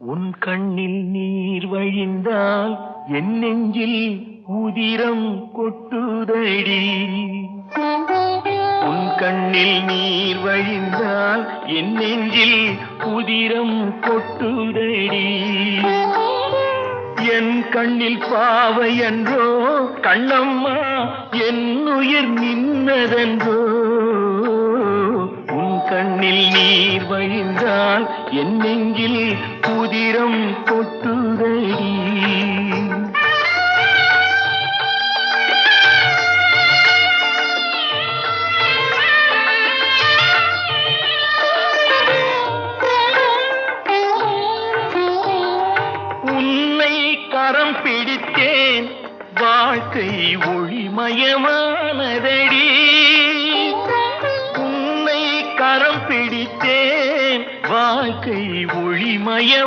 உன் கண்ணில் நீர் வழிந்தால் என் நெஞ்சில் உதிரம் கொட்டுதடி. உன் கண்ணில் நீர் வழிந்தால் என் நெஞ்சில் உதிரம் கொட்டுதடி. என் கண்ணில் பாவை என்றோ கண்ணம்மா என் உயிர் நின்னதென்றோ. உன் கண்ணில் நீர் வழிந்தால் என் நெஞ்சில் உதிரம் கொட்டுதடி. உன்னை கரம் பிடித்தேன் வாழ்க்கை ஒளிமயமானதடி. உன்னை கரம் பிடித்தேன் வாழ்க்கை ஒளிமய